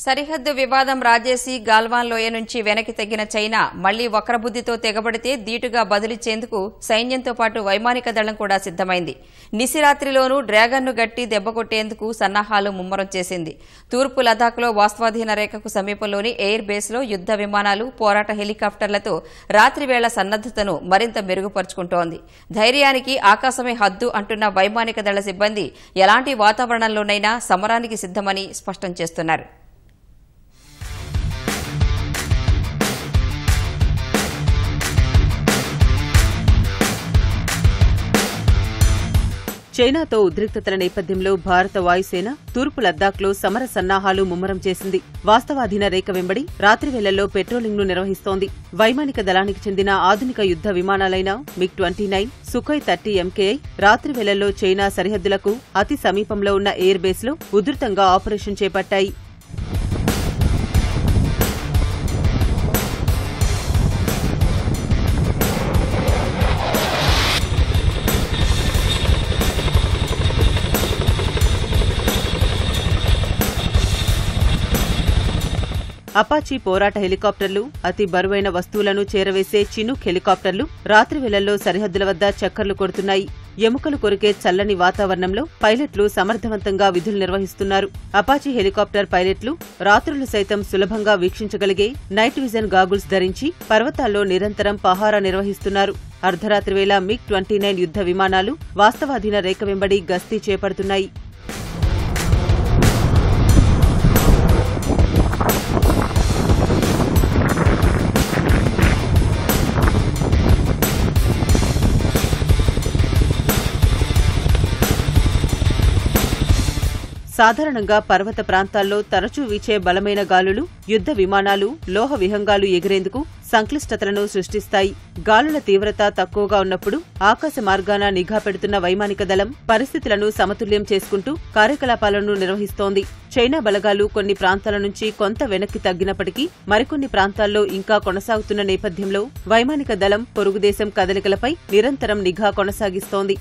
సరిహద్దు వివాదం రాజేసి గాల్వాన్ లోయ నుంచి వెనక్కి తగ్గిన చైనా మళ్లీ వక్రబుద్దితో తెగబడితే దీటుగా బదులిచ్చేందుకు సైన్యంతో పాటు వైమానిక దళం కూడా సిద్దమైంది. నిశిరాత్రిలోనూ డ్రాగన్ను గట్టి దెబ్బకొట్టేందుకు సన్నాహాలు ముమ్మరం చేసింది. తూర్పు లదాఖ్లో వాస్తవాధీన రేఖకు సమీపంలోని ఎయిర్ బేస్లో యుద్ద విమానాలు, పోరాట హెలికాప్టర్లతో రాత్రివేళ సన్నద్దతను మరింత మెరుగుపరుచుకుంటోంది. ధైర్యానికి ఆకాశమే హద్దు అంటున్న వైమానిక దళ సిబ్బంది ఎలాంటి వాతావరణంలోనైనా సమరానికి సిద్దమని స్పష్టం చేస్తున్నారు. చైనాతో ఉద్రిక్తతల నేపథ్యంలో భారత వాయుసేన తూర్పు లద్దాఖ్లో సమర సన్నాహాలు ముమ్మరం చేసింది. వాస్తవాధీన రేఖ వెంబడి రాత్రివేళల్లో పెట్రోలింగ్ను నిర్వహిస్తోంది. వైమానిక దళానికి చెందిన ఆధునిక యుద్ద విమానాలైన MiG-29, సుఖోయ్ 30 MKI రాత్రివేళల్లో చైనా సరిహద్దులకు అతి సమీపంలో ఉన్న ఎయిర్ బేస్లో ఉధృతంగా ఆపరేషన్ చేపట్టాయి. అపాచీ పోరాట హెలికాప్టర్లు, అతి బరువైన వస్తువులను చేరవేసే చినూక్ హెలికాప్టర్లు రాత్రివేళల్లో సరిహద్దుల వద్ద చక్కర్లు కొడుతున్నాయి. ఎముకలు కొరికే చల్లని వాతావరణంలో పైలట్లు సమర్థవంతంగా విధులు నిర్వహిస్తున్నారు. అపాచీ హెలికాప్టర్ పైలట్లు రాత్రులు సైతం సులభంగా వీక్షించగలిగే నైట్ విజన్ గాగుల్స్ ధరించి పర్వతాల్లో నిరంతరం పహారా నిర్వహిస్తున్నారు. అర్ధరాత్రి వేళ MiG-29 యుద్ద విమానాలు వాస్తవాధీన రేఖ వెంబడి గస్తీ చేపడుతున్నాయి. సాధారణంగా పర్వత ప్రాంతాల్లో తరచూ వీచే బలమైన గాలులు, యుద్ద విమానాలు, లోహ విహంగాలు ఎగిరేందుకు సంక్లిష్టతలను సృష్టిస్తాయి. గాలుల తీవ్రత తక్కువగా ఉన్నప్పుడు ఆకాశ మార్గాన నిఘా పెడుతున్న వైమానిక దళం పరిస్థితులను సమతుల్యం చేసుకుంటూ కార్యకలాపాలను నిర్వహిస్తోంది. చైనా బలగాలు కొన్ని ప్రాంతాల నుంచి కొంత వెనక్కి తగ్గినప్పటికీ మరికొన్ని ప్రాంతాల్లో ఇంకా కొనసాగుతున్న నేపథ్యంలో వైమానిక దళం పొరుగుదేశం కదలికలపై నిరంతరం నిఘా కొనసాగిస్తోంది.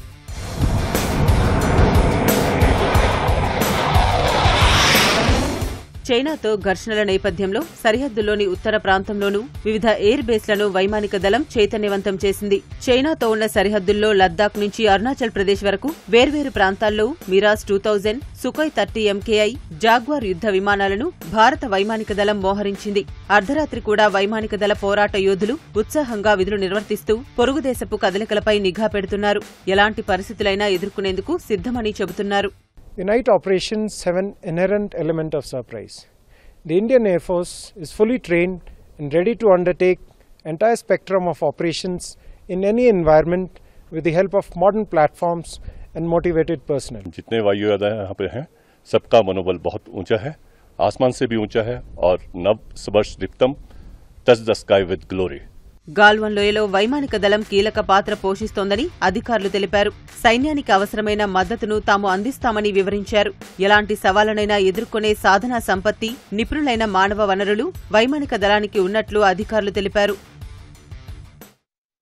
చైనాతో ఘర్షణల నేపథ్యంలో సరిహద్దులోని ఉత్తర ప్రాంతంలోనూ వివిధ ఎయిర్ బేస్లను వైమానిక దళం చైతన్యవంతం చేసింది. చైనాతో ఉన్న సరిహద్దుల్లో లద్దాఖ్ నుంచి అరుణాచల్ ప్రదేశ్ వరకు వేర్వేరు ప్రాంతాల్లో మిరాజ్ 2000, సుఖోయ్ 30 MKI, జాగ్వార్ యుద్ద విమానాలను భారత వైమానిక దళం మోహరించింది. అర్ధరాత్రి కూడా వైమానిక దళ పోరాట యోధులు ఉత్సాహంగా విధులు నిర్వర్తిస్తూ పొరుగుదేశపు కదలికలపై నిఘా పెడుతున్నారు. ఎలాంటి పరిస్థితులైనా ఎదుర్కొనేందుకు సిద్ధమని చెబుతున్నారు. The night operations have an inherent element of surprise. The Indian Air Force is fully trained and ready to undertake entire spectrum of operations in any environment with the help of modern platforms and motivated personnel. जितने वायु यादव यहाँ पे हैं, सबका मनोबल बहुत ऊंचा है, आसमान से भी ऊंचा है और नव स्पर्श Deeptam touch the sky with glory. Galwan లోయలో వైమానిక దళం కీలక పాత్ర పోషిస్తోందని అధికారులు తెలిపారు. సైన్యానికి అవసరమైన మద్దతును తాము అందిస్తామని వివరించారు. ఎలాంటి సవాళ్లనైనా ఎదుర్కొనే సాధనా సంపత్తి, నిపుణులైన మానవ వనరులు వైమానిక దళానికి ఉన్నట్లు అధికారులు తెలిపారు.